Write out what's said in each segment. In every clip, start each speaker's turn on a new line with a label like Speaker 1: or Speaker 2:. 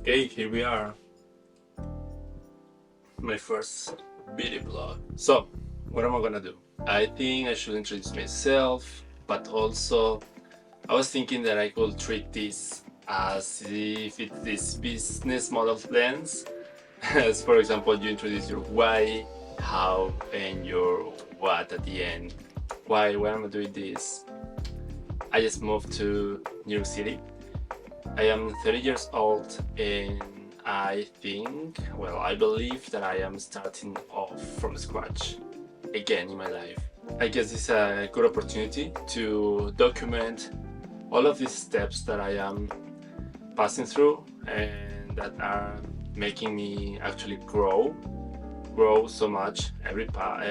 Speaker 1: Okay, here we are. My first video blog. So, what am I gonna do? I think I should introduce myself, but also I was thinking that I could treat this as if it's this business model plans. As for example, you introduce your why, how, and your what at the end. Why am I doing this? I just moved to New York City. I am 30 years old and I believe that I am starting off from scratch again in my life. I guess it's a good opportunity to document all of these steps that I am passing through and that are making me actually grow so much every time,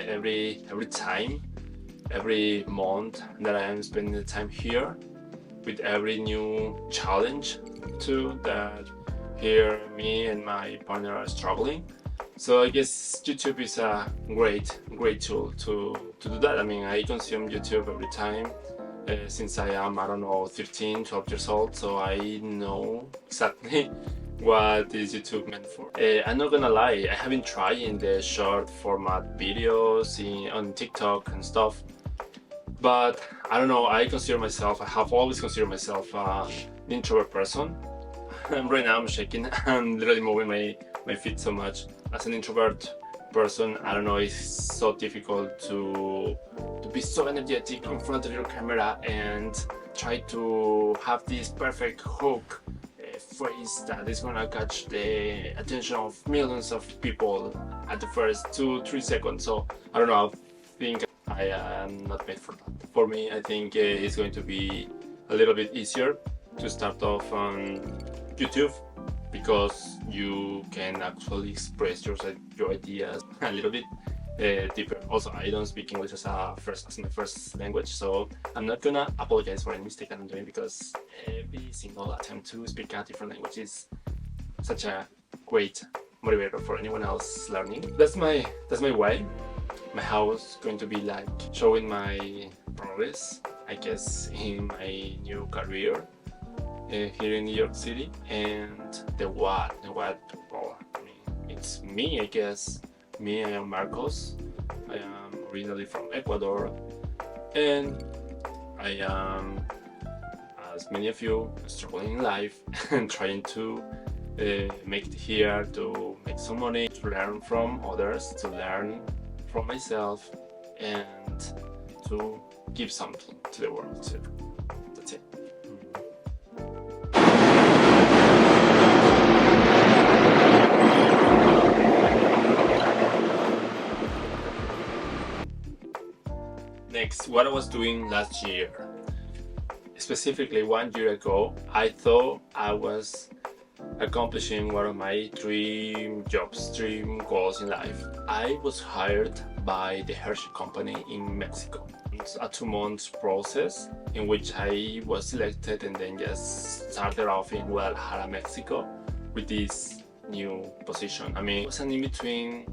Speaker 1: every month that I am spending the time here, with every new challenge too that here me and my partner are struggling. So I guess YouTube is a great tool to do that. I mean, I consume YouTube every time since I am, I don't know, 13, 12 years old, so I know exactly what is YouTube meant for. I'm not gonna lie, I have been trying the short format videos on TikTok and stuff, but I don't know, I have always considered myself an introvert person. Right now I'm shaking, I'm literally moving my feet so much. As an introvert person, I don't know, it's so difficult to be so energetic in front of your camera and try to have this perfect hook phrase that is gonna catch the attention of millions of people at the first 2-3 seconds. So I don't know, I think I am not made for that. For me, I think it's going to be a little bit easier to start off on YouTube because you can actually express your ideas a little bit deeper. Also, I don't speak English as my first language, so I'm not gonna apologize for any mistake that I'm doing because every single attempt to speak a different language is such a great motivator for anyone else learning. That's my why. My house going to be like showing my progress, I guess, in my new career here in New York City. And the what, well, I mean, it's me, I guess. Me, I am Marcos. I am originally from Ecuador, and I am, as many of you, struggling in life and trying to make it here, to make some money, to learn from others, to learn from myself, and to give something to the world too. That's it. Next, what I was doing last year. Specifically 1 year ago, I thought I was accomplishing one of my dream goals in life. I was hired by the Hershey company in Mexico. It's a 2 month process in which I was selected and then just started off in Guadalajara, Mexico with this new position. I mean, it was an in-between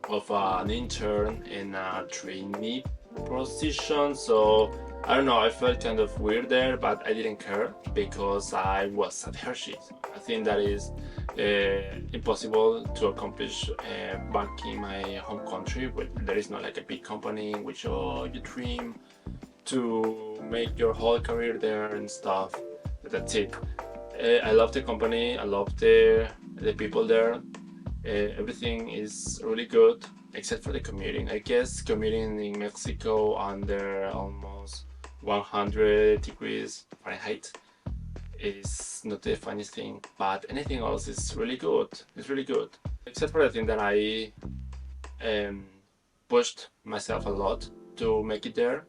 Speaker 1: of an intern and a trainee position, so I don't know, I felt kind of weird there, but I didn't care because I was at Hershey. I think that is impossible to accomplish back in my home country, where there is not like a big company in which you dream to make your whole career there and stuff. That's it. I love the company, I love the people there. Everything is really good except for the commuting. I guess commuting in Mexico under almost 100 degrees Fahrenheit is not the funniest thing, but anything else is really good. It's really good. Except for the thing that I pushed myself a lot to make it there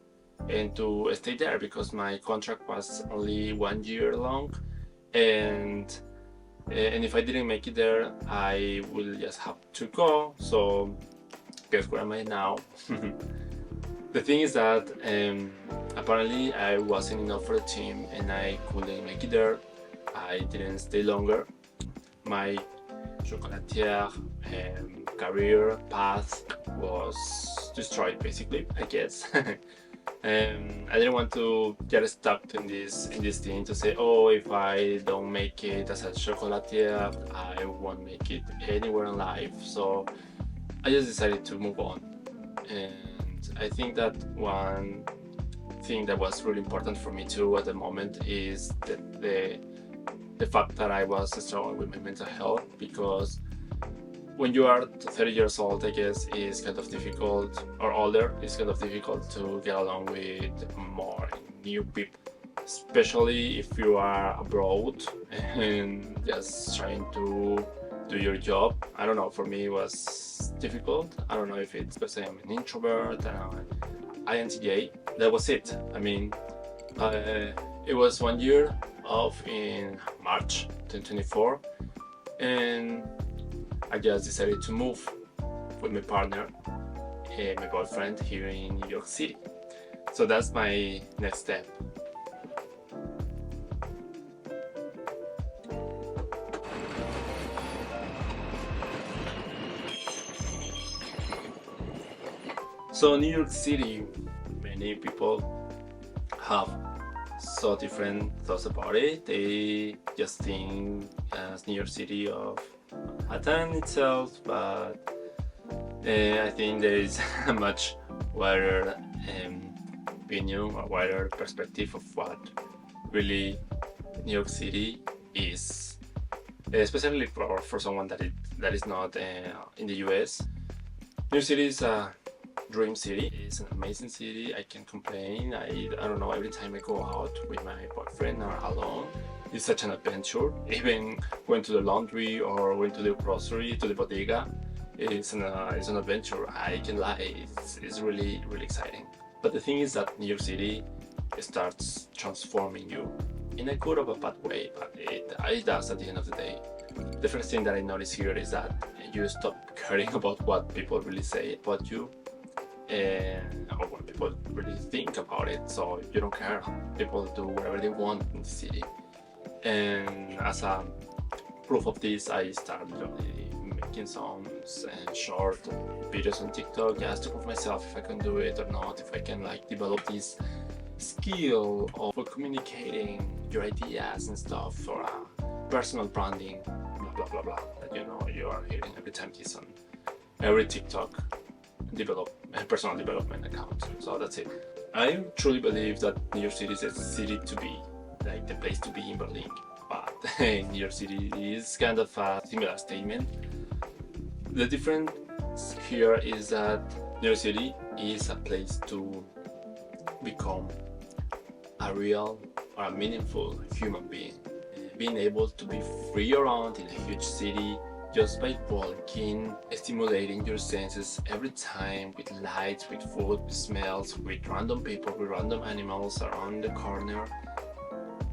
Speaker 1: and to stay there because my contract was only 1 year long, and if I didn't make it there, I will just have to go. So guess where am I now? The thing is that apparently I wasn't enough for the team and I couldn't make it there. I didn't stay longer. My chocolatier career path was destroyed, basically, I guess. I didn't want to get stuck in this thing to say, oh, if I don't make it as a chocolatier, I won't make it anywhere in life. So I just decided to move on. And I think that one thing that was really important for me too at the moment is the fact that I was struggling with my mental health, because when you are 30 years old, I guess, it's kind of difficult, or older, it's kind of difficult to get along with more new people, especially if you are abroad and just trying to do your job. I don't know, for me it was difficult. I don't know if it's because I'm an introvert and I'm INTJ. That was it. I mean, it was 1 year off in March 2024, and I just decided to move with my partner and my boyfriend here in New York City. So that's my next step. So New York City, many people have so different thoughts about it. They just think as New York City of Manhattan itself, but I think there is a much wider opinion or wider perspective of what really New York City is, especially for someone that is not in the US. New York City is a dream city. It's an amazing city. I can't complain. I don't know, every time I go out with my boyfriend or alone, it's such an adventure. Even going to the laundry or going to the grocery, to the bodega, it's an adventure. I can lie. It's really, really exciting. But the thing is that New York City starts transforming you in a good or a bad way, but it does at the end of the day. The first thing that I notice here is that you stop caring about what people really say about you, or what people really think about it. So you don't care. People do whatever they want in the city. And as a proof of this, I started making some short videos on TikTok just to prove myself if I can do it or not, if I can develop this skill of communicating your ideas and stuff for personal branding, blah blah blah blah, that you are hearing every time this on every TikTok personal development account. So that's it. I truly believe that New York City is a city to be, like the place to be in Berlin, but New York City is kind of a similar statement. The difference here is that New York City is a place to become a real or a meaningful human being. Being able to be free around in a huge city just by walking, stimulating your senses every time with lights, with food, with smells, with random people, with random animals around the corner.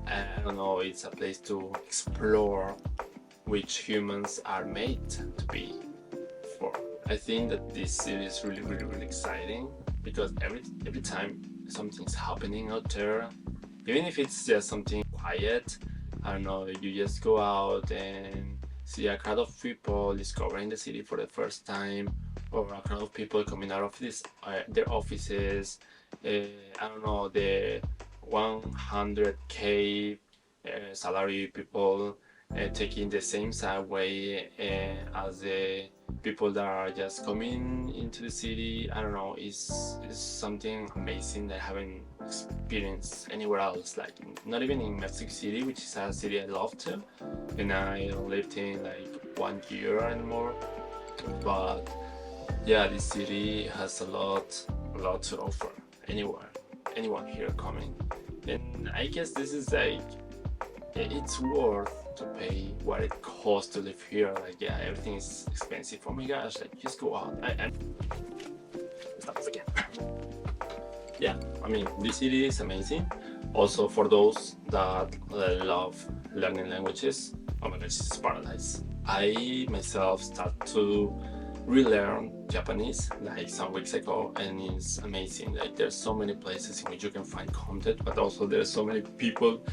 Speaker 1: I don't know, it's a place to explore which humans are made to be for. I think that this city is really, really, really exciting, because every time something's happening out there, even if it's just something quiet, I don't know, you just go out and see a crowd of people discovering the city for the first time, or a crowd of people coming out of their offices. I don't know, the 100K salary people taking the same subway as the people that are just coming into the city. I don't know, it's something amazing that I haven't experienced anywhere else, not even in Mexico City, which is a city I love to, and I lived in 1 year and more. But yeah, this city has a lot to offer. Anyone here coming, and I guess this is it's worth to pay what it costs to live here. Yeah, everything is expensive. Oh my gosh, just go out. Stop this again. Yeah, I mean, this city is amazing. Also, for those that love learning languages, oh my gosh, this is paradise. I myself start to relearn Japanese some weeks ago, and it's amazing. There's so many places in which you can find content, but also there's so many people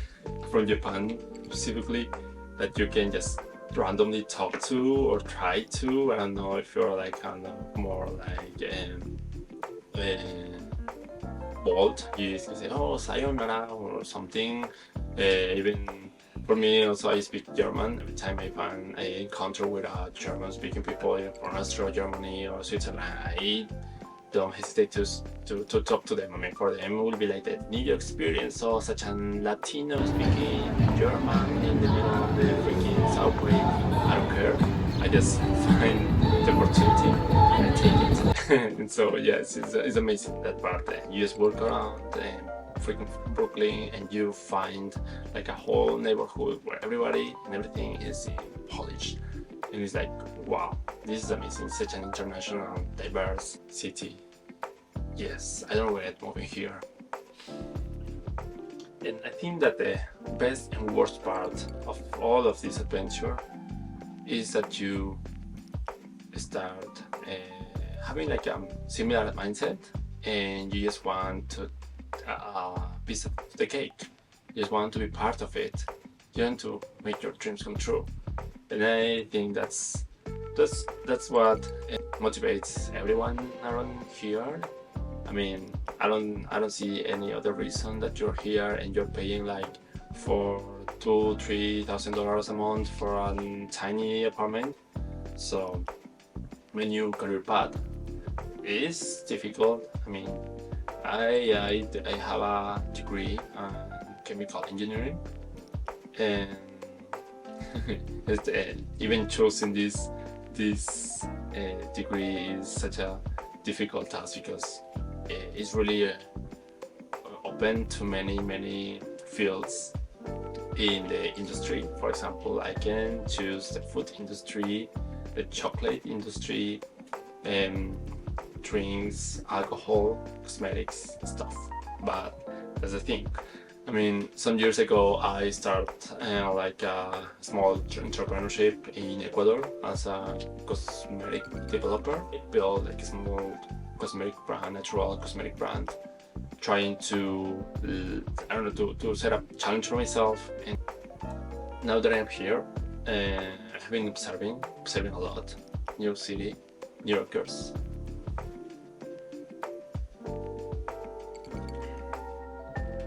Speaker 1: from Japan specifically that you can just randomly talk to or try to. I don't know if you're more bold. You can say, oh, sayonara or something. Even for me, also, I speak German. Every time I encounter with German-speaking people from Austria, Germany, or Switzerland, I don't hesitate to talk to them. I mean, for them, it will be like that new experience. So, such a Latino speaking German in the middle of the freaking subway. I don't care. I just find the opportunity and I take it. And so, yes, it's amazing that part. You just walk around freaking Brooklyn and you find like a whole neighborhood where everybody and everything is polished. And it's like, wow, this is amazing. Such an international, diverse city. Yes, I don't regret moving here. And I think that the best and worst part of all of this adventure is that you start having like a similar mindset and you just want to piece of the cake. You just want to be part of it. You want to make your dreams come true. And I think that's what motivates everyone around here. I mean, I don't see any other reason that you're here and you're paying like for $2,000-$3,000 a month for a tiny apartment. So my new career path is difficult. I mean, I have a degree in chemical engineering, and even choosing this degree is such a difficult task because it's really open to many fields in the industry. For example, I can choose the food industry, the chocolate industry, drinks, alcohol, cosmetics, stuff. But that's the thing. I mean, some years ago I started like a small entrepreneurship in Ecuador as a cosmetic developer. I built like a small cosmetic brand, natural cosmetic brand, trying to, I don't know, to set up a challenge for myself. And now that I'm here, I've been observing a lot. New York City, New Yorkers.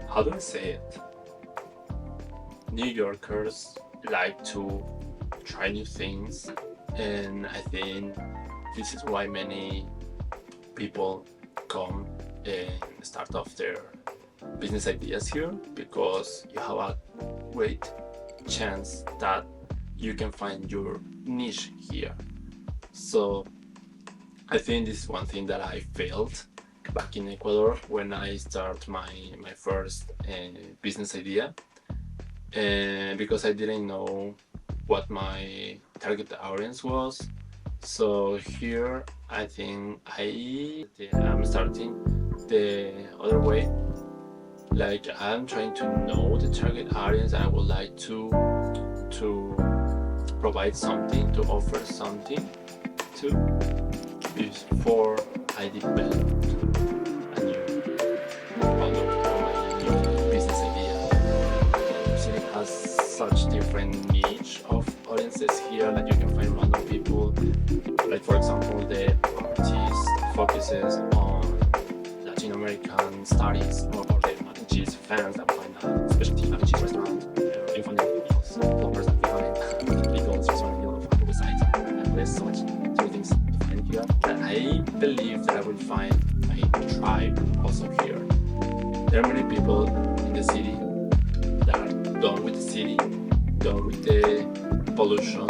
Speaker 1: How do I say it? New Yorkers like to try new things, and I think this is why many people come and start off their business ideas here, because you have a great chance that you can find your niche here. So I think this is one thing that I failed back in Ecuador when I started my first business idea, and because I didn't know what my target audience was. So here I think I'm starting the other way. Like, I'm trying to know the target audience. I would like to provide something, to offer something to before I develop a new product or my new business idea. So it has such different niche of audiences here that you can find random people. Like, for example, the artist focuses on Latin American studies, or the mac and cheese fans that find a specialty mac and cheese restaurant. You find the plumbers that find legals restaurant on the site. And there's so much things to find here that I believe that I will find a tribe also here. There are many people in the city that are done with the city, done with the pollution,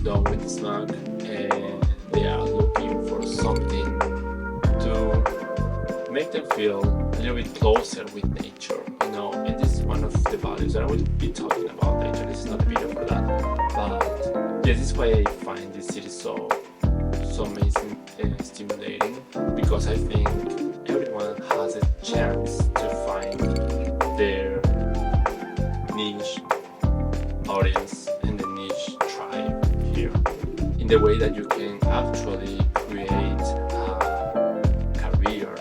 Speaker 1: done with the smog, and they are looking for something to make them feel a little bit closer with nature, you know. And this is one of the values that I will be talking about. Actually, this is not a video for that, but yeah, this is why I find this city so amazing and stimulating, because I think everyone has a chance to find their niche audience and the niche tribe here, in the way that you can actually create a career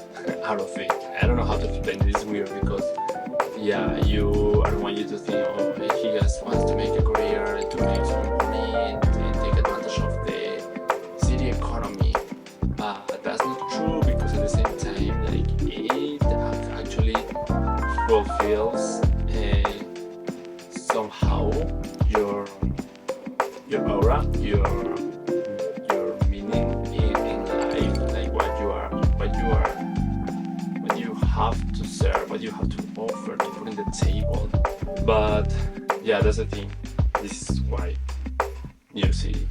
Speaker 1: out of it. I don't know how to explain it. It's weird because I don't want you to think, oh, he just wants to make a career and to make some money and take advantage of the city economy. But that's not true, because at the same time, like, it builds somehow your aura, your meaning in life, like what you have to serve, what you have to offer to put in the table. But yeah, that's the thing. This is why New York City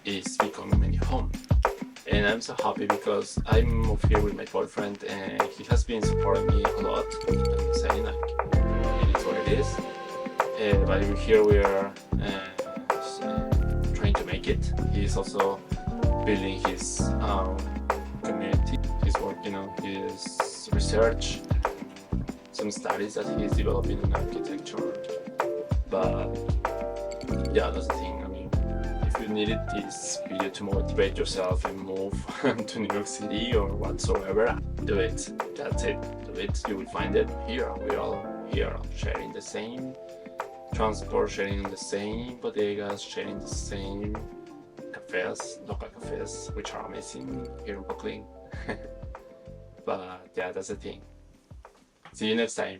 Speaker 1: is becoming my home. And I'm so happy because I moved here with my boyfriend and he has been supporting me a lot and saying like it is what it is. But here we are trying to make it. He's also building his community. He's working on his research, some studies that he's developing in architecture. But yeah, that's the thing. I mean, if you needed this video to motivate yourself and move to New York City or whatsoever, do it. That's it. Do it. You will find it here. We're all here sharing the same transport, sharing the same bodegas, sharing the same cafes, local cafes, which are amazing here in Brooklyn. But yeah, that's the thing. See you next time.